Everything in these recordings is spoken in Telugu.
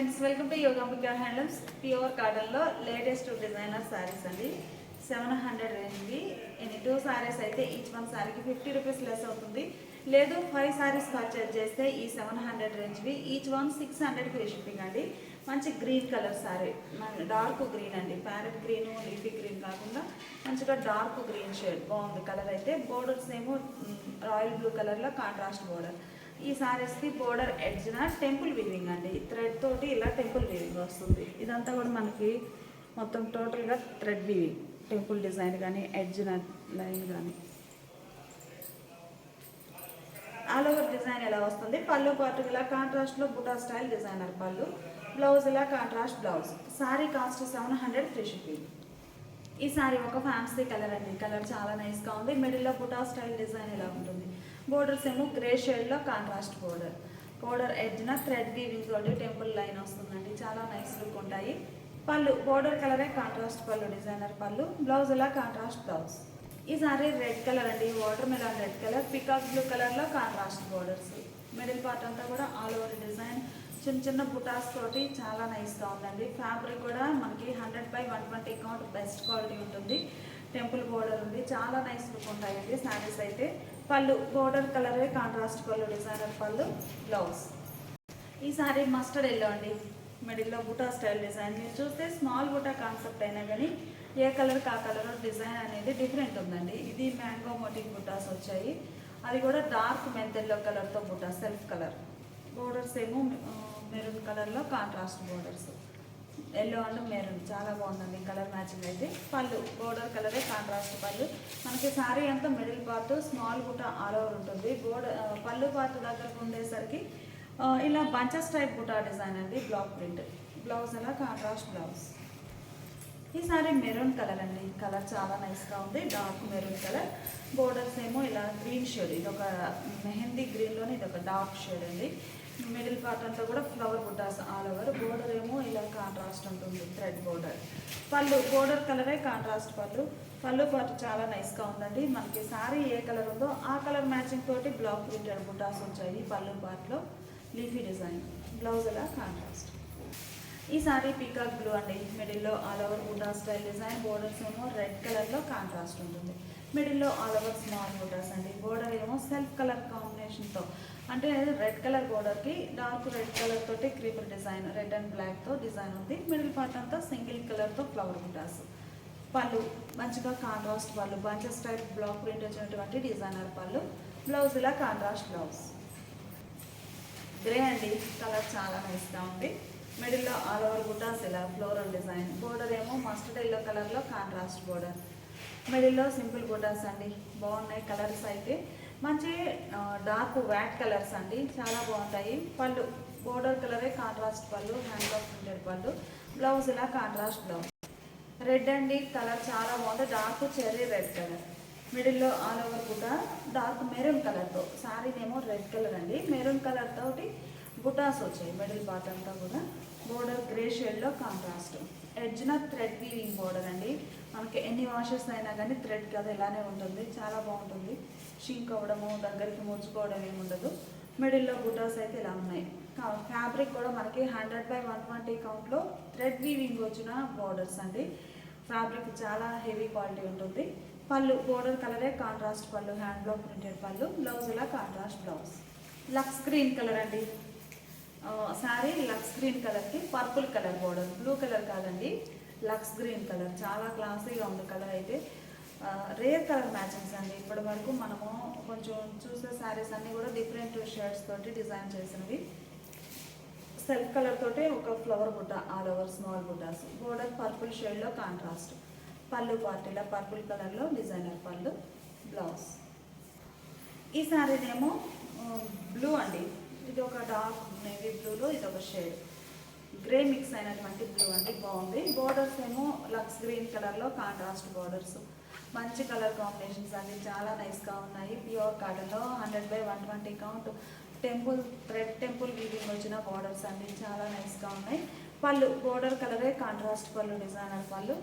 Friends, welcome to Yogambika handlooms. Pure కాటన్లో లేటెస్ట్ డిజైనర్ శారీస్ అండి. 700 రేంజ్వి. ఇన్ని 2 శారీస్ అయితే ఈచ్ వన్ శారీకి 50 రూపీస్ లెస్ అవుతుంది. లేదు 5 శారీస్ పర్చేజ్ చేస్తే ఈ 700 రేంజ్వి ఈచ్ వన్ 600 ఫ్రీ షిప్పింగ్ అండి. మంచి green colour sari, dark green అండి. ప్యారెట్ గ్రీన్, లీఫీ గ్రీన్ కాకుండా మంచిగా డార్క్ గ్రీన్ షేడ్ బాగుంది కలర్ అయితే. బోర్డర్స్ ఏమో రాయల్ బ్లూ కలర్లో కాంట్రాస్ట్ బోర్డర్. ఈ సారీస్కి బోర్డర్ ఎడ్జ్న టెంపుల్ వీవింగ్ అండి. థ్రెడ్ తోటి ఇలా టెంపుల్ వీవింగ్ వస్తుంది. ఇదంతా కూడా మనకి మొత్తం టోటల్గా థ్రెడ్ వీవింగ్, టెంపుల్ డిజైన్ కానీ ఎడ్జ్న లైన్ కానీ ఆల్ ఓవర్ డిజైన్ ఎలా వస్తుంది. పళ్ళు పాటు ఇలా కాంట్రాస్ట్లో బుటా స్టైల్ డిజైనర్ పళ్ళు, బ్లౌజ్ ఇలా contrast blouse. Sorry cost 700 free shipping. ఈ సారీ ఒక ఫ్యాన్సీ కలర్ అండి. కలర్ చాలా నైస్గా ఉంది. మిడిల్లో బుటా స్టైల్ డిజైన్ ఇలా ఉంటుంది. బోర్డర్స్ ఏమో గ్రే షేడ్లో కాంట్రాస్ట్ బోర్డర్. బోర్డర్ ఎడ్జ్న థ్రెడ్ వీవింగ్ తోటి టెంపుల్ లైన్ వస్తుందండి. చాలా నైస్ లుక్ ఉంటాయి. పళ్ళు బోర్డర్ కలరే కాంట్రాస్ట్ పళ్ళు డిజైనర్ పళ్ళు, బ్లౌజ్ ఇలా కాంట్రాస్ట్ బ్లౌజ్. ఈ సారీ రెడ్ కలర్ అండి. Water melon red colour, peacock blue కలర్లో కాంట్రాస్ట్ బోర్డర్స్. మిడిల్ పార్ట్ అంతా కూడా ఆల్ ఓవర్ డిజైన్ చిన్న చిన్న బుటాస్ తోటి చాలా నైస్గా ఉందండి. ఫ్యాబ్రిక్ కూడా మనకి 100/120 కౌంట్ బెస్ట్ క్వాలిటీ ఉంటుంది. టెంపుల్ బోర్డర్ ఉంది. చాలా నైస్ లుక్ ఉంటాయండి శారీస్ అయితే. పళ్ళు బోర్డర్ కలరే కాంట్రాస్ట్ పళ్ళు డిజైనర్ పళ్ళు, బ్లౌజ్. ఈ సారీ మస్టర్డ్ ఎల్లో అండి. మిడిల్లో బుటా స్టైల్ డిజైన్. మీరు చూస్తే స్మాల్ బుటా కాన్సెప్ట్ అయినా కానీ ఏ కలర్ ఆ కలర్ డిజైన్ అనేది డిఫరెంట్ ఉందండి. ఇది మ్యాంగో మోటివ్ బుటాస్ వచ్చాయి. అది కూడా డార్క్ మెంతెల్లో కలర్తో బుటా సెల్ఫ్ కలర్. బోర్డర్స్ ఏమో మెరూన్ కలర్లో contrast borders. Yellow and maroon చాలా బాగుందండి కలర్ మ్యాచింగ్ అయితే. పళ్ళు బోర్డర్ కలరే కాంట్రాస్ట్ పళ్ళు. మనకి శారీ అంతా మిడిల్ పార్ట్ స్మాల్ బుట్ట ఆల్ ఓవర్ ఉంటుంది. పళ్ళు పార్ట్ దగ్గరకు ఉండేసరికి ఇలా బంచెస్ టైప్ బుటా డిజైన్ అండి. Black print. బ్లౌజ్ అలా కాంట్రాస్ట్ బ్లౌజ్. ఈ సారీ మెరూన్ కలర్ అండి. కలర్ చాలా నైస్గా ఉంది. Dark maroon colour. బోర్డర్స్ ఏమో ఇలా గ్రీన్ షేడ్. ఇది ఒక మెహందీ గ్రీన్లోని ఇది ఒక డార్క్ షేడ్ అండి. మిడిల్ పార్ట్ అంతా కూడా ఫ్లవర్ బుటాస్ ఆల్ ఓవర్. బోర్డర్ ఏమో ఇలా కాంట్రాస్ట్ ఉంటుంది థ్రెడ్ బోర్డర్. పళ్ళు బోర్డర్ కలరే కాంట్రాస్ట్ పళ్ళు. పళ్ళు పార్ట్ చాలా నైస్గా ఉందండి. మనకి సారీ ఏ కలర్ ఉందో ఆ కలర్ మ్యాచింగ్ తోటి బ్లాక్ ప్రింటెడ్ బుటాస్ వచ్చాయి. పళ్ళు పార్ట్లో లీఫీ డిజైన్. బ్లౌజ్ అలా కాంట్రాస్ట్. ఈ సారీ పీకాక్ బ్లూ అండి. మిడిల్లో ఆల్ ఓవర్ బుటా స్టైల్ డిజైన్. బోర్డర్స్ ఏమో రెడ్ కలర్లో కాంట్రాస్ట్ ఉంటుంది. మిడిల్లో ఆల్ ఓవర్ స్మాల్ బుటాస్ అండి. బోర్డర్ ఏమో సెల్ఫ్ కలర్ కాంబినేషన్తో, అంటే రెడ్ కలర్ బోర్డర్కి డార్క్ రెడ్ కలర్ తోటి క్రీపర్ డిజైన్, రెడ్ అండ్ బ్లాక్తో డిజైన్ ఉంది. మిడిల్ పార్ట్ అంతా సింగిల్ కలర్తో ఫ్లవర్ బుటాస్. పళ్ళు మంచిగా కాంట్రాస్ట్ పళ్ళు, బంచెస్ టైప్ బ్లాక్ ప్రింట్ వచ్చినటువంటి డిజైనర్ పళ్ళు. బ్లౌజ్ ఇలా కాంట్రాస్ట్ బ్లౌజ్. గ్రే అండి. కలర్ చాలా నైస్గా ఉంది. మిడిల్లో ఆల్ ఓవర్ బుటాస్ ఇలా ఫ్లోరల్ డిజైన్. బోర్డర్ ఏమో మస్టర్డ్ ఎల్లో కలర్లో కాంట్రాస్ట్ బోర్డర్. మిడిల్లో సింపుల్ బుటాస్ అండి. బాగున్నాయి కలర్స్ అయితే. మంచి డార్క్ వ్యాట్ కలర్స్ అండి. చాలా బాగుంటాయి. పళ్ళు బోర్డర్ కలరే కాంట్రాస్ట్ పళ్ళు, హ్యాండ్ వర్క్ ప్రింటెడ్ పళ్ళు. బ్లౌజ్ ఇలా కాంట్రాస్ట్ బ్లౌజ్. రెడ్ అండి. కలర్ చాలా బాగుంది. Dark cherry red colour. మిడిల్లో ఆల్ ఓవర్ బుటా డార్క్ మెరూన్ కలర్తో. శారీనేమో రెడ్ కలర్ అండి. మెరూన్ కలర్ తోటి బుటాస్ వచ్చాయి. మిడిల్ పార్ట్ అంతా కూడా బోర్డర్ గ్రే షేడ్లో కాంట్రాస్ట్. ఎడ్జ్న థ్రెడ్ వీవింగ్ బోర్డర్ అండి. మనకి ఎన్ని వాషెస్ అయినా కానీ థ్రెడ్ కదా ఇలానే ఉంటుంది. చాలా బాగుంటుంది. షింక్ అవ్వడము, దగ్గరికి ముడుచుకోవడం ఏమి ఉండదు. మిడిల్లో బుటాస్ అయితే ఇలా ఉన్నాయి. ఫ్యాబ్రిక్ కూడా మనకి 100/120 కౌంట్లో థ్రెడ్ వీవింగ్ వచ్చిన బోర్డర్స్ అండి. ఫ్యాబ్రిక్ చాలా హెవీ క్వాలిటీ ఉంటుంది. పళ్ళు బోర్డర్ కలరే కాంట్రాస్ట్ పళ్ళు, హ్యాండ్ బ్లాక్ ప్రింటెడ్ పళ్ళు. బ్లౌజ్ ఇలా contrast blouse. Lux green colour అండి. శారీ లక్స్ గ్రీన్ కలర్కి purple colour border. Blue colour కాదండి, లక్స్ గ్రీన్ కలర్. చాలా క్లాసీగా ఉంది కలర్ అయితే. రేర్ కలర్ మ్యాచింగ్స్ అండి. ఇప్పటి వరకు మనము కొంచెం చూసే శారీస్ అన్నీ కూడా డిఫరెంట్ షేడ్స్ తోటి డిజైన్ చేసినవి. సెల్ఫ్ కలర్ తోటి ఒక ఫ్లవర్ బుట్ట ఆల్ ఓవర్ స్మాల్ బుటాస్. బోర్డర్ పర్పుల్ షేడ్లో కాంట్రాస్ట్. పళ్ళు పార్టీలో పర్పుల్ కలర్లో డిజైనర్ పళ్ళు, బ్లౌజ్. ఈ శారీనేమో బ్లూ అండి. ఇది ఒక డార్క్ నేవీ బ్లూలో ఇది ఒక షేడ్ గ్రే మిక్స్ అయినటువంటి బ్లూ అండి. బాగుంది. బోర్డర్స్ ఏమో లక్స్ గ్రీన్ కలర్లో కాంట్రాస్ట్ బోర్డర్స్. మంచి కలర్ కాంబినేషన్స్ అండి. చాలా నైస్గా ఉన్నాయి. ప్యూర్ కాటన్లో 100/120 కౌంట్ థ్రెడ్ టెంపుల్ వీవింగ్ వచ్చిన బోర్డర్స్ అండి. చాలా నైస్గా ఉన్నాయి. పళ్ళు బోర్డర్ కలరే కాంట్రాస్ట్ పళ్ళు డిజైనర్ పళ్ళు.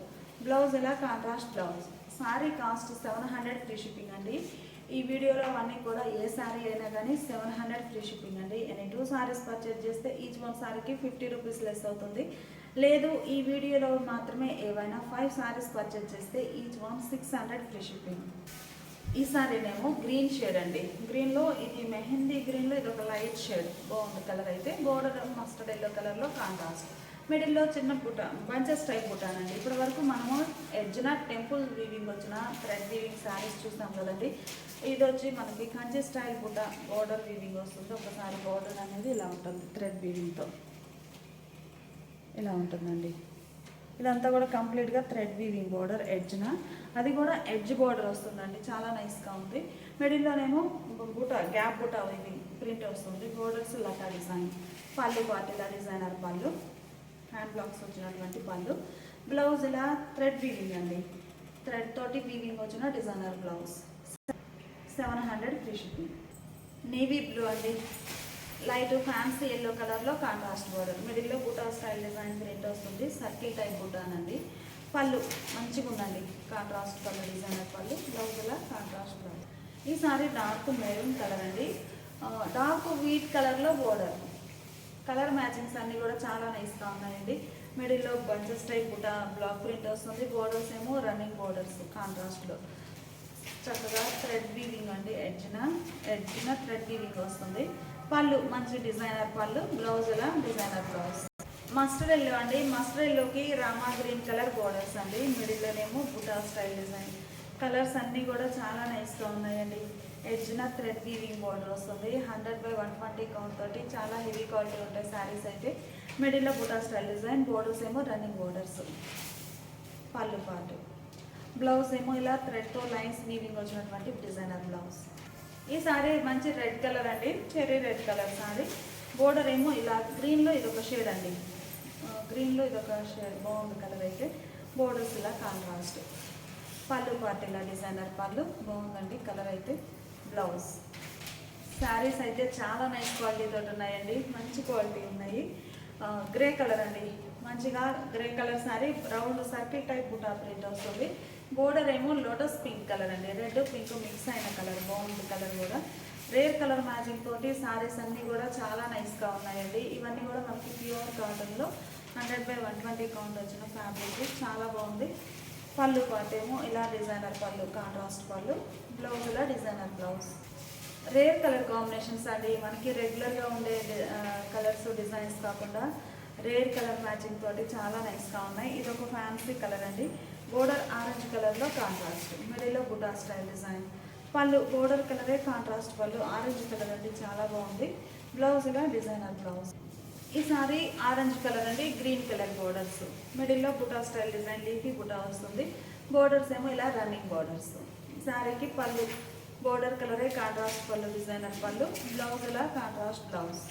బ్లౌజ్ ఇలా contrast blouse. Sorry cost 700 free shipping అండి. ఈ వీడియోలో అవన్నీ కూడా ఏ శారీ అయినా కానీ 700 ఫ్రీ షిప్పింగ్ అండి. ఎనీ 2 శారీస్ పర్చేజ్ చేస్తే ఈచ్ వన్ శారీకి 50 రూపీస్ లెస్ అవుతుంది. లేదు ఈ వీడియోలో మాత్రమే ఏవైనా 5 శారీస్ పర్చేజ్ చేస్తే ఈచ్ వన్ 600 ఫ్రీ షిప్పింగ్. ఈ సారీనేమో గ్రీన్ షేడ్ అండి. గ్రీన్లో ఇది మెహందీ గ్రీన్లో ఇది ఒక లైట్ షేడ్, బాగుంది కలర్ అయితే. బోర్డర్ మస్టర్డ్ ఎల్లో కలర్లో కాంట్రాస్ట్, మిడిల్లో చిన్న బుట్ట బంచెస్ టైప్ బుట్టానండి. ఇప్పటి వరకు మనము ఎడ్జ్న టెంపుల్ వీవింగ్ వచ్చిన థ్రెడ్ వీవింగ్ శారీస్ చూస్తాం కదండి. ఇది వచ్చి మనకి కంచి స్టైల్ బుట్ట బోర్డర్ వీవింగ్ వస్తుంది. ఒకసారి బోర్డర్ అనేది ఇలా ఉంటుంది, థ్రెడ్ వీవింగ్తో ఇలా ఉంటుందండి. ఇదంతా కూడా కంప్లీట్గా థ్రెడ్ వీవింగ్ బోర్డర్ ఎడ్జ్న, అది కూడా ఎడ్జ్ బోర్డర్ వస్తుందండి, చాలా నైస్గా ఉంది. మిడిల్లోనేమో బుట్ట గ్యాప్ బుట్ట వీవింగ్ ప్రింట్ వస్తుంది. బోర్డర్స్ లతా డిజైన్, పళ్ళు పాటిలా డిజైనర్ పళ్ళు, హ్యాండ్ బ్లాక్స్ వచ్చినటువంటి పళ్ళు. బ్లౌజ్ ఇలా థ్రెడ్ వీవింగ్ అండి, థ్రెడ్ తోటి వీవింగ్ వచ్చిన designer blouse. 700 free shipping. Navy blue అండి, లైట్ ఫ్యాన్సీ ఎల్లో కలర్లో కాంట్రాస్ట్ బోర్డర్, మిడిల్లో బుటా స్టైల్ డిజైన్ ప్రింట్ వస్తుంది. సర్కిల్ టైప్ బుటానండి. పళ్ళు మంచిగా ఉందండి, కాంట్రాస్ట్ పళ్ళు డిజైనర్ పళ్ళు. బ్లౌజ్ ఇలా కాంట్రాస్ట్ బ్లౌజ్. ఈ సారీ డార్క్ మెరూన్ కలర్ అండి, డార్క్ వీట్ కలర్లో బోర్డర్. కలర్ మ్యాచింగ్స్ అన్నీ కూడా చాలా నైస్గా ఉన్నాయండి. మిడిల్లో బంచెస్ టైప్ బుటా బ్లాక్ ప్రింట్ వస్తుంది. బోర్డర్స్ ఏమో రన్నింగ్ బోర్డర్స్ కాంట్రాస్ట్లో. చక్కగా థ్రెడ్ వీవింగ్ అండి, ఎడ్జ్న థ్రెడ్ వీవింగ్ వస్తుంది. పళ్ళు మంచి డిజైనర్ పళ్ళు. బ్లౌజ్ ఇలా డిజైనర్ బ్లౌజ్. మస్టర్డ్ ఎల్లో అండి, మస్టర్డ్ ఎల్లోకి రామా గ్రీన్ కలర్ బోర్డర్స్ అండి. మిడిల్లోనేమో బుటా స్టైల్ డిజైన్. కలర్స్ అన్నీ కూడా చాలా నైస్గా ఉన్నాయండి. ఎడ్జ్న థ్రెడ్ వీవింగ్ బోర్డర్ వస్తుంది. 100/120 కౌంట్ తోటి చాలా హెవీ క్వాలిటీ ఉంటాయి శారీస్ అయితే. మిడిల్లో బుటా స్టైల్ డిజైన్, బోర్డర్స్ ఏమో రన్నింగ్ బోర్డర్స్. పళ్ళు పాటు. బ్లౌజ్ ఏమో ఇలా థ్రెడ్తో లైన్స్ వీవింగ్ వచ్చినటువంటి డిజైనర్ బ్లౌజ్. ఈ సారీ మంచి రెడ్ కలర్ అండి, cherry red colour sorry. Border ఏమో ఇలా గ్రీన్లో ఇదొక షేడ్ అండి, గ్రీన్లో ఇదొక షేడ్, బాగుంది కలర్ అయితే. బోర్డర్స్ ఇలా కాంట్రాస్ట్. పళ్ళు పాటు ఇలా డిజైనర్ పళ్ళు, బాగుందండి కలర్ అయితే. బ్లౌజ్. శారీస్ అయితే చాలా నైస్ క్వాలిటీతో ఉన్నాయండి, మంచి క్వాలిటీ ఉన్నాయి. గ్రే కలర్ అండి, మంచిగా grey colour sari, round circle type బుటా ప్రింట్ వస్తుంది. బోర్డర్ ఏమో లోటస్ పింక్ కలర్ అండి, రెడ్ పింక్ మిక్స్ అయిన కలర్, బాగుంది కలర్ కూడా. రేర్ కలర్ మ్యాచింగ్ తోటి శారీస్ అన్నీ కూడా చాలా నైస్గా ఉన్నాయండి. ఇవన్నీ కూడా మనకి ప్యూర్ కాటన్లో 100/120 కౌంట్ వచ్చిన ఫ్యాబ్రిక్, చాలా బాగుంది. పళ్ళు పాటు ఏమో ఇలా డిజైనర్ పళ్ళు, కాంట్రాస్ట్ పళ్ళు. బ్లౌజ్ ఇలా designer blouse. Rare colour combinations అండి, మనకి రెగ్యులర్గా ఉండే కలర్స్ డిజైన్స్ కాకుండా రేర్ కలర్ మ్యాచింగ్ తోటి చాలా నైస్గా ఉన్నాయి. ఇది ఒక ఫ్యాన్సీ కలర్ అండి. బోర్డర్ ఆరెంజ్ కలర్లో కాంట్రాస్ట్, మిడిల్లో బుటా స్టైల్ డిజైన్. పళ్ళు బోర్డర్ కలరే కాంట్రాస్ట్ పళ్ళు, ఆరెంజ్ కలర్ అండి, చాలా బాగుంది. బ్లౌజ్ ఇలా డిజైనర్ బ్లౌజ్. ఈ సారీ ఆరెంజ్ కలర్ అండి, గ్రీన్ కలర్ బోర్డర్స్. మిడిల్లో బుటా స్టైల్ డిజైన్, లీఫీ బుటా వస్తుంది. బోర్డర్స్ ఏమో ఇలా రన్నింగ్ బోర్డర్స్. శారీకి పళ్ళు బోర్డర్ కలరే కాంట్రాస్ట్ పళ్ళు, డిజైనర్ పళ్ళు. బ్లౌజ్ ఇలా కాంట్రాస్ట్ బ్లౌజ్.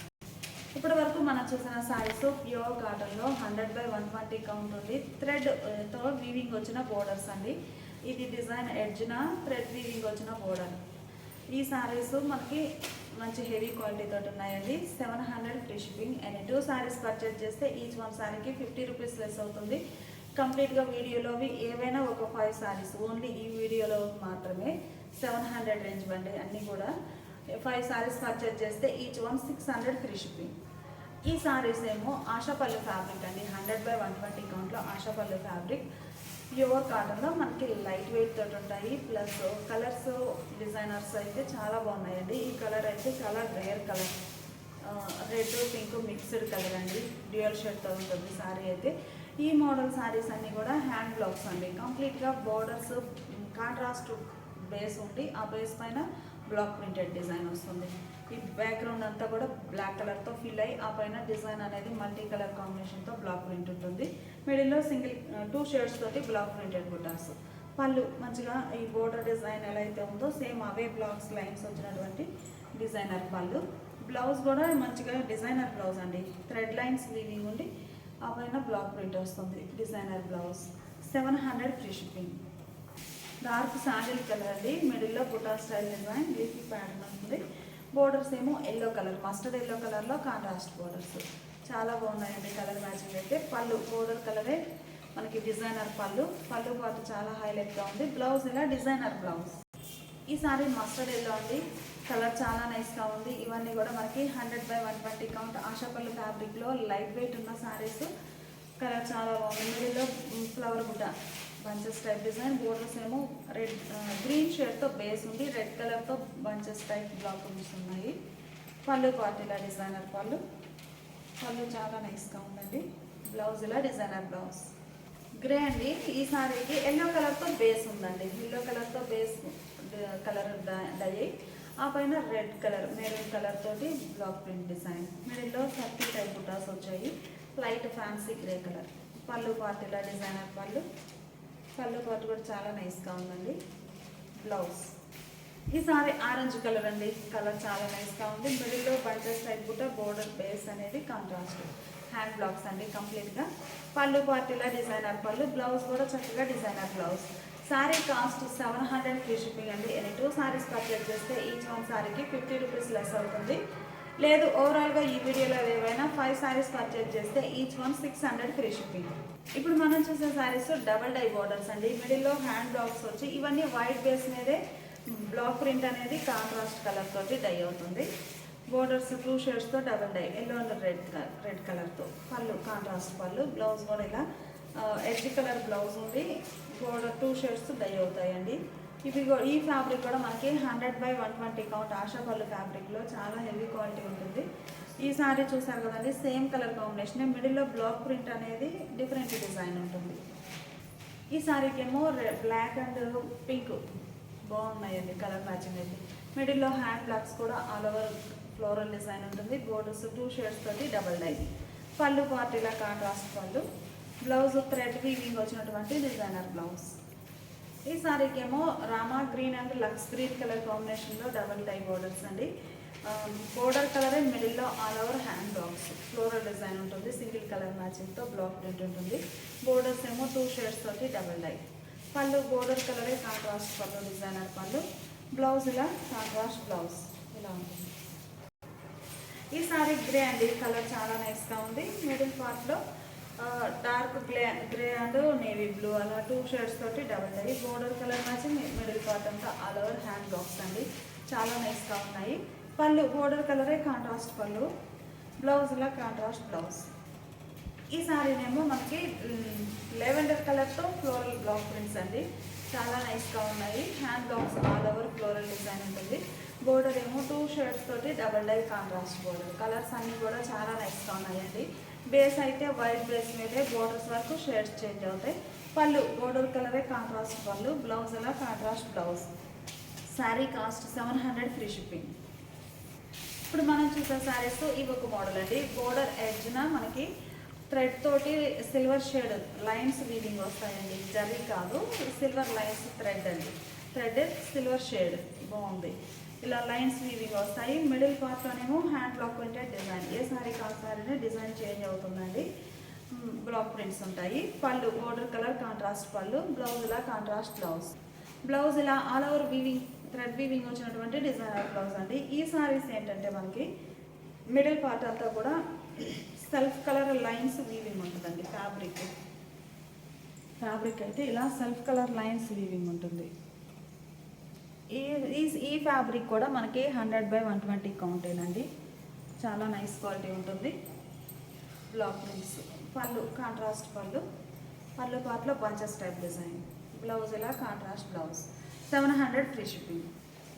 ఇప్పటి వరకు మనం చూసిన శారీస్ ప్యూర్ కాటన్లో 100/120 కౌంట్ ఉంది. థ్రెడ్తో వీవింగ్ వచ్చిన బోర్డర్స్ అండి. ఇది డిజైన్ ఎడ్జ్న థ్రెడ్ వీవింగ్ వచ్చిన బోర్డర్. ఈ శారీస్ మనకి మంచి హెవీ క్వాలిటీతో ఉన్నాయండి. 700 free shipping. And 2 saris purchase చేస్తే ఈచ్ వన్ శారీకి 50 రూపీస్ లెస్ అవుతుంది. కంప్లీట్గా వీడియోలోవి ఏవైనా ఒక 5 శారీస్, ఓన్లీ ఈ వీడియోలో మాత్రమే 700 రేంజ్ అండి. అన్నీ కూడా 5 శారీస్ పర్చేజ్ చేస్తే ఈచ్ వన్ 600 ఫ్రీ షిప్పింగ్. ఈ శారీస్ ఏమో ఆశాపల్లి ఫ్యాబ్రిక్ అండి, 100/120 కౌంట్లో ఆశాపల్లి ఫ్యాబ్రిక్. ప్యూర్ కాటన్లో మనకి లైట్ వెయిట్ తోటి ఉంటాయి. ప్లస్ కలర్స్ డిజైనర్స్ అయితే చాలా బాగున్నాయండి. ఈ కలర్ అయితే చాలా rare colour, red pink mixed colour అండి, డ్యూయల్ షేడ్తో ఉంటుంది శారీ అయితే. ఈ మోడల్ శారీస్ అన్నీ కూడా హ్యాండ్ బ్లాక్స్ అండి. కంప్లీట్గా బోర్డర్స్ కాంట్రాస్ట్ బేస్ ఉండి ఆ బేస్ పైన బ్లాక్ ప్రింటెడ్ డిజైన్ వస్తుంది. ఈ బ్యాక్గ్రౌండ్ అంతా కూడా బ్లాక్ కలర్తో ఫిల్ అయ్యి ఆ పైన డిజైన్ అనేది మల్టీ కలర్ కాంబినేషన్తో బ్లాక్ ప్రింట్ ఉంటుంది. మిడిల్లో 2 షేడ్స్ తోటి బ్లాక్ ప్రింటెడ్ బుటాస్. పళ్ళు మంచిగా ఈ బోర్డర్ డిజైన్ ఎలా అయితే ఉందో సేమ్ అవే బ్లాక్స్ లైన్స్ వచ్చినటువంటి డిజైనర్ పళ్ళు. బ్లౌజ్ కూడా మంచిగా డిజైనర్ బ్లౌజ్ అండి, థ్రెడ్ లైన్స్ వీవింగ్ ఉండి ఆ పైన బ్లాక్ ప్రింట్ వస్తుంది, designer blouse. 700 free shipping. Dark sandal colour అండి, మిడిల్లో బుటా స్టైల్ డిజైన్, లీఫీ ప్యాటర్న్ వస్తుంది. బోర్డర్స్ ఏమో ఎల్లో కలర్, మస్టర్డ్ ఎల్లో కలర్లో కాంట్రాస్ట్ బోర్డర్స్. చాలా బాగున్నాయండి కలర్ మ్యాచింగ్ అయితే. పళ్ళు బోర్డర్ కలరే మనకి డిజైనర్ పళ్ళు, పళ్ళు పాటు చాలా హైలైట్గా ఉంది. బ్లౌజ్ ఇలా డిజైనర్ బ్లౌజ్. ఈ సారీ మస్టర్డ్ ఎల్లో అండి, కలర్ చాలా నైస్గా ఉంది. ఇవన్నీ కూడా మనకి 100/120 కౌంట్ ఆశాపల్లి ఫ్యాబ్రిక్లో లైట్ వెయిట్ ఉన్న సారీస్. కలర్ చాలా బాగుంది. మిడిల్లో ఫ్లవర్ బుట్ట బంచెస్ టైప్ డిజైన్, బోర్డర్స్ ఏమో రెడ్ గ్రీన్ షేడ్తో బేస్ ఉంది, రెడ్ కలర్తో బంచెస్ టైప్ బ్లాక్ ఉన్నాయి. పళ్ళు పార్ట్ ఇలా డిజైనర్ పళ్ళు చాలా నైస్గా ఉందండి. బ్లౌజ్ ఇలా డిజైనర్ బ్లౌజ్. గ్రే అండి, ఈ సారీకి ఎల్లో కలర్తో బేస్ ఉందండి. ఎల్లో కలర్తో బేస్ కలర్ డై, ఆ పైన రెడ్ కలర్ మెరూన్ కలర్ తోటి బ్లాక్ ప్రింట్ డిజైన్. మిడిల్లో సర్కిల్ టైప్ బుటాస్ వచ్చాయి, లైట్ ఫ్యాన్సీ గ్రే కలర్. పళ్ళు పార్ట్ ఇలా డిజైనర్ పళ్ళు పార్ట్ కూడా చాలా నైస్గా ఉందండి. బ్లౌజ్. ఈ సారీ ఆరెంజ్ కలర్ అండి, కలర్ చాలా నైస్గా ఉంది. మిడిల్లో బంచెస్ టైప్ బుట్ట, బోర్డర్ బేస్ అనేది కాంట్రాస్ట్. హ్యాండ్ బ్లాక్స్ అండి కంప్లీట్గా. పళ్ళు పార్ట్ ఇలా డిజైనర్ పళ్ళు, బ్లౌజ్ కూడా చక్కగా designer blouse. Sorry cost 700 free shipping అండి. ఎనీ 2 సారీస్ పర్చేజ్ చేస్తే ఈచ్ 1 సారీకి 50 రూపీస్ లెస్ అవుతుంది. లేదు ఓవరాల్గా ఈ వీడియోలో ఏవైనా 5 సారీస్ పర్చేజ్ చేస్తే ఈచ్ 1 600 ఫ్రీ షిప్పింగ్. ఇప్పుడు మనం చూసే సారీస్ డబల్ డై బోర్డర్స్ అండి. మిడిల్లో హ్యాండ్ బ్లాక్స్ వచ్చి ఇవన్నీ వైట్ బేస్ మీదే బ్లాక్ ప్రింట్ అనేది కాంట్రాస్ట్ కలర్ తోటి డై అవుతుంది. బోర్డర్స్ 2 షేడ్స్తో double dye, yellow and red కలర్తో. పళ్ళు కాంట్రాస్ట్ పళ్ళు, బ్లౌజ్ కూడా ఇలా ఎడ్జ్ కలర్ బ్లౌజ్ ఉంది. బోర్డర్ 2 షేడ్స్ డై అవుతాయండి. ఈ ఫ్యాబ్రిక్ కూడా మనకి 100/120 కౌంట్ ఆశాపల్లి ఫ్యాబ్రిక్లో చాలా హెవీ క్వాలిటీ ఉంటుంది. ఈ సారీ చూసారు కదండి, సేమ్ కలర్ కాంబినేషన్, మిడిల్లో బ్లాక్ ప్రింట్ అనేది డిఫరెంట్ డిజైన్ ఉంటుంది. ఈ సారీకి ఏమో బ్లాక్ అండ్ పింక్ బాగున్నాయండి కలర్ మ్యాచింగ్ అయితే. మిడిల్లో హ్యాండ్ బ్లాక్స్ కూడా ఆల్ ఓవర్ ఫ్లోరల్ డిజైన్ ఉంటుంది. బోర్డర్స్ 2 షేడ్స్ తోటి డబల్ డై. పళ్ళు పార్ట్ ఇలా కాంట్రాస్ట్ పళ్ళు, బ్లౌజ్ థ్రెడ్ వీవింగ్ వచ్చినటువంటి డిజైనర్ బ్లౌజ్. ఈ సారీకి ఏమో Rama green and lux green colour కాంబినేషన్లో డబల్ డై బోర్డర్స్ అండి. బోర్డర్ కలరే మిడిల్లో all over hand blocks, floral design ఉంటుంది. సింగిల్ కలర్ మ్యాచింగ్తో బ్లాక్ ప్రింట్ ఉంటుంది. బోర్డర్స్ ఏమో 2 షేడ్స్ తోటి డబల్ డై. పళ్ళు బోర్డర్ కలరే కాంట్రాస్ట్ పళ్ళు డిజైనర్ పళ్ళు, బ్లౌజ్ ఇలా కాంట్రాస్ట్ బ్లౌజ్ ఇలా ఉంటుంది. ఈ సారీ గ్రే అండి, కలర్ చాలా నైస్గా ఉంది. మిడిల్ పార్ట్లో dark grey and navy blue అలా 2 షేడ్స్ తోటి double dye. Border colour matching, middle part అంతా ఆల్ ఓవర్ హ్యాండ్ బ్లాక్స్ అండి, చాలా నైస్గా ఉన్నాయి. పళ్ళు బోర్డర్ కలరే కాంట్రాస్ట్ పళ్ళు, బ్లౌజ్ ఇలా కాంట్రాస్ట్ బ్లౌజ్. ఈ సారీనేమో మనకి లెవెండర్ కలర్తో ఫ్లోరల్ బ్లాక్ ప్రింట్స్ అండి, చాలా నైస్గా ఉన్నాయి. Hand blocks all over floral design ఉంటుంది. బోర్డర్ ఏమో 2 షేడ్స్ తోటి double dye contrast border. Colours అన్నీ కూడా చాలా నైస్గా ఉన్నాయండి. బేస్ అయితే వైట్ బేస్ మీదే బోర్డర్స్ వరకు షేడ్స్ చేంజ్ అవుతాయి. పళ్ళు బోర్డర్ కలరే కాంట్రాస్ట్ పళ్ళు, బ్లౌజ్ అలా contrast blouse. Sari cost 700 free shipping. ఇప్పుడు మనం చూసే శారీస్ ఇవి ఒక మోడల్ అండి. బోర్డర్ ఎడ్జ్న మనకి థ్రెడ్ తోటి సిల్వర్ షేడ్ లైన్స్ వీవింగ్ వస్తాయండి, జరీ కాదు, సిల్వర్ లైన్స్ థ్రెడ్ అండి. థ్రెడ్ సిల్వర్ షేడ్ బాగుంది, ఇలా లైన్స్ వీవింగ్ వస్తాయి. మిడిల్ పార్ట్లోనేమో హ్యాండ్ బ్లాక్ ప్రింటెడ్ డిజైన్. ఏ సారీ కాదు సారీనే డిజైన్ చేంజ్ అవుతుందండి, బ్లాక్ ప్రింట్స్ ఉంటాయి. పళ్ళు బోర్డర్ కలర్ కాంట్రాస్ట్ పళ్ళు, బ్లౌజ్ ఇలా కాంట్రాస్ట్ బ్లౌజ్. బ్లౌజ్ ఇలా all over weaving thread weaving వచ్చినటువంటి డిజైనర్ బ్లౌజ్ అండి. ఈ సారీస్ ఏంటంటే మనకి మిడిల్ పార్ట్ అంతా కూడా సెల్ఫ్ కలర్ లైన్స్ వీవింగ్ ఉంటుందండి. ఫ్యాబ్రిక్ అయితే ఇలా సెల్ఫ్ కలర్ లైన్స్ వీవింగ్ ఉంటుంది. ఈ ఫ్యాబ్రిక్ కూడా మనకి 100/120 కౌంటేనండి, చాలా నైస్ క్వాలిటీ ఉంటుంది. Block prints. పళ్ళు కాంట్రాస్ట్ పళ్ళు పార్ట్లో బంచెస్ టైప్ డిజైన్. బ్లౌజ్ ఇలా కాంట్రాస్ట్ బ్లౌజ్. 700 free shipping.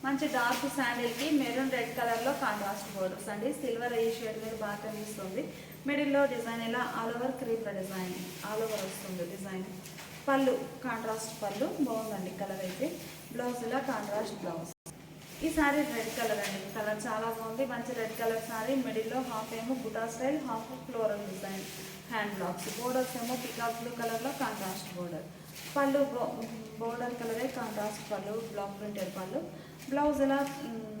మంచి డార్క్ శాండిల్కి మెరూన్ రెడ్ కలర్లో కాంట్రాస్ట్ బోర్డర్స్ అండి. సిల్వర్ ఈ షేడ్ మీద బాగా కనిపిస్తుంది. మిడిల్లో డిజైన్ ఇలా all over creeper design all over వస్తుంది డిజైన్. పళ్ళు కాంట్రాస్ట్ పళ్ళు బాగుందండి కలర్ అయితే. బ్లౌజ్ ఇలా కాంట్రాస్ట్ బ్లౌజ్. ఈ సారీ రెడ్ కలర్ అండి, కలర్ చాలా బాగుంది. మంచి రెడ్ కలర్ సారీ. మిడిల్లో హాఫ్ ఏమో బుటా style, half floral design hand blocks. Borders ఏమో పికాక్ బ్లూ కలర్లో కాంట్రాస్ట్ బోర్డర్. పళ్ళు బోర్డర్ కలరే కాంట్రాస్ట్ పళ్ళు, బ్లాక్ ప్రింటెడ్ పళ్ళు. బ్లౌజ్ ఇలా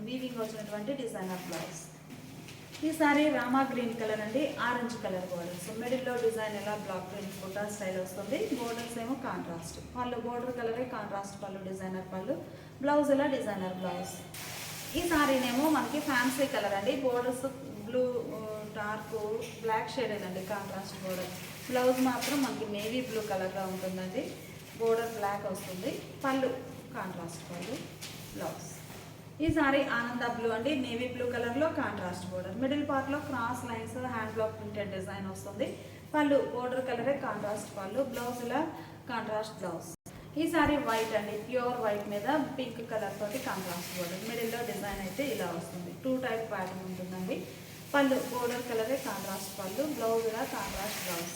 వీవింగ్ వచ్చినటువంటి డిజైనర్ బ్లౌజ్. ఈ సారీ రామా గ్రీన్ కలర్ అండి, ఆరెంజ్ కలర్ బోర్డర్స్. మిడిల్లో డిజైన్ ఇలా బ్లాక్ ప్రింట్ బుటా స్టైల్ వస్తుంది. బోర్డర్స్ ఏమో కాంట్రాస్ట్. పళ్ళు బోర్డర్ కలరే కాంట్రాస్ట్ పళ్ళు, డిజైనర్ పళ్ళు. బ్లౌజ్ ఇలా డిజైనర్ బ్లౌజ్. ఈ సారీనేమో మనకి ఫ్యాన్సీ కలర్ అండి. Borders blue dark black shade అండి, కాంట్రాస్ట్ బోర్డర్. బ్లౌజ్ మాత్రం మనకి నేవీ బ్లూ కలర్గా ఉంటుందండి. బోర్డర్ బ్లాక్ వస్తుంది. పళ్ళు కాంట్రాస్ట్ పళ్ళు. బ్లౌజ్. ఈ సారీ ఆనంద బ్లూ అండి, నేవీ బ్లూ కలర్లో కాంట్రాస్ట్ బోర్డర్, మిడిల్ పార్ట్లో cross lines hand block printed design వస్తుంది. పళ్ళు బోర్డర్ కలరే కాంట్రాస్ట్ పళ్ళు, బ్లౌజ్ ఇలా కాంట్రాస్ట్ బ్లౌజ్. ఈ సారీ వైట్ అండి, ప్యూర్ వైట్ మీద పింక్ కలర్ తోటి కాంట్రాస్ట్ బోర్డర్, మిడిల్లో డిజైన్ అయితే ఇలా వస్తుంది. 2 టైప్ ప్యాటర్న్ ఉంటుందండి. పళ్ళు బోర్డర్ కలరే కాంట్రాస్ట్ పళ్ళు, బ్లౌజ్ ఇలా కాంట్రాస్ట్ బ్లౌజ్.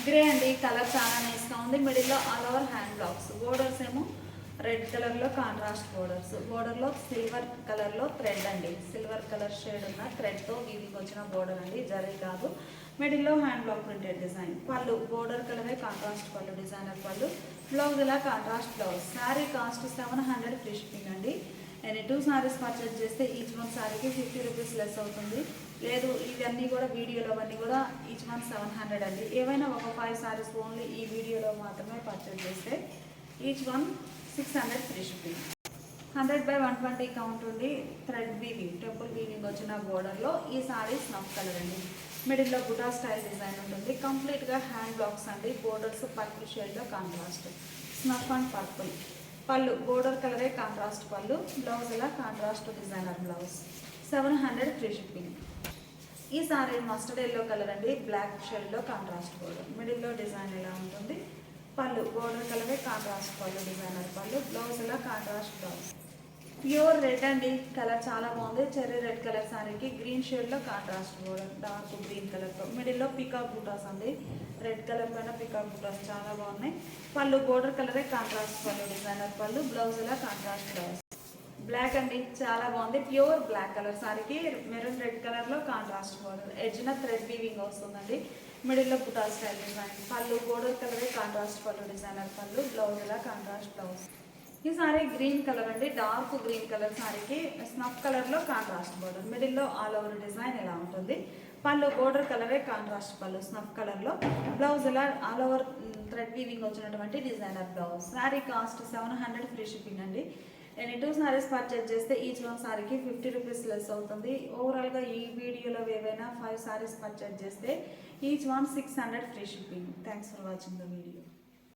గ్రే అండి, కలర్ చాలా నైస్గా ఉంది. మిడిల్లో all over hand blocks, borders ఏమో రెడ్ కలర్లో కాంట్రాస్ట్ బోర్డర్స్, బోర్డర్లో సిల్వర్ కలర్లో థ్రెడ్ అండి, సిల్వర్ కలర్ షేడ్ ఉన్న థ్రెడ్తో వీవింగ్ వచ్చిన బోర్డర్ అండి, జరీ కాదు. మిడిల్లో హ్యాండ్ బ్లాక్ ప్రింటెడ్ డిజైన్, పళ్ళు బోర్డర్ కలరే కాంట్రాస్ట్ పళ్ళు, డిజైనర్ పళ్ళు, బ్లౌజ్ ఇలా contrast blouse. Sari cost 700 free shipping అండి. నేను 2 సారీస్ పర్చేజ్ చేస్తే ఈచ్ వన్ సారీకి 50 రూపీస్ లెస్ అవుతుంది. లేదు ఇవన్నీ కూడా వీడియోలో అవన్నీ కూడా ఈచ్ వన్ 700 అండి. ఏవైనా ఒక 5 సారీస్ ఓన్లీ ఈ వీడియోలో మాత్రమే పర్చేజ్ చేస్తే each one 600 free shipping. 100/120 count ఉండి థ్రెడ్ వీవింగ్, టెంపుల్ వీవింగ్ వచ్చిన బోర్డర్లో ఈ సారీ స్నఫ్ కలర్ అండి. మిడిల్లో బుటా స్టైల్ డిజైన్ ఉంటుంది. కంప్లీట్గా హ్యాండ్ బ్లాక్స్ అండి, బోర్డర్స్ పర్పుల్ షేడ్లో కాంట్రాస్ట్, స్నఫ్ అండ్ పర్పుల్. పళ్ళు బోర్డర్ కలరే కాంట్రాస్ట్ పళ్ళు, బ్లౌజ్ ఇలా contrast designer blouse. 700 free shipping. ఈ సారీ మస్టర్డ్ ఎల్లో కలర్ అండి, బ్లాక్ షేడ్లో కాంట్రాస్ట్ బోర్డర్, మిడిల్లో డిజైన్ ఇలా ఉంటుంది. పళ్ళు బోర్డర్ కలరే కాంట్రాస్ట్ పళ్ళు, డిజైనర్ పళ్ళు, బ్లౌజ్ ఇలా కాంట్రాస్ట్ బ్లౌజ్. ప్యూర్ రెడ్ అండి, కలర్ చాలా బాగుంది. చెర్రీ రెడ్ కలర్ సారీకి గ్రీన్ షేడ్లో కాంట్రాస్ట్ బోర్డర్, డార్క్ గ్రీన్ కలర్తో, మిడిల్లో పికాక్ బూటాస్ అండి, రెడ్ కలర్ పైన పికాక్ బూటాస్ చాలా బాగున్నాయి. పళ్ళు బోర్డర్ కలరే కాంట్రాస్ట్ పళ్ళు, డిజైనర్ పళ్ళు, బ్లౌజ్ ఇలా కాంట్రాస్ట్ బ్లౌజ్. బ్లాక్ అండి, చాలా బాగుంది. ప్యూర్ బ్లాక్ కలర్ సారీకి మెరూన్ రెడ్ కలర్లో కాంట్రాస్ట్ బోర్డర్, ఎడ్జ్న థ్రెడ్ వీవింగ్ వస్తుందండి. మిడిల్లో బుటా స్టైల్ డిజైన్, పళ్ళు బోర్డర్ కలరే కాంట్రాస్ట్ పళ్ళు, డిజైనర్ పళ్ళు, బ్లౌజ్ ఇలా కాంట్రాస్ట్ బ్లౌజ్. ఈ సారీ గ్రీన్ కలర్ అండి, డార్క్ గ్రీన్ కలర్ సారీకి స్నఫ్ కలర్లో కాంట్రాస్ట్ బోర్డర్, మిడిల్లో ఆల్ ఓవర్ డిజైన్ ఇలా ఉంటుంది. పళ్ళు బోర్డర్ కలరే కాంట్రాస్ట్ పళ్ళు, స్నఫ్ కలర్లో, బ్లౌజ్ ఇలా ఆల్ ఓవర్ థ్రెడ్ వీవింగ్ వచ్చినటువంటి designer blouse. Sorry cost 700 free shipping అండి. నేను 2 సారీస్ పర్చేజ్ చేస్తే ఈచ్ వన్ సారీకి 50 రూపీస్ లెస్ అవుతుంది. ఓవరాల్గా ఈ వీడియోలో ఏవైనా 5 సారీస్ పర్చేజ్ చేస్తే each one 600 free shipping. Thanks for watching the video.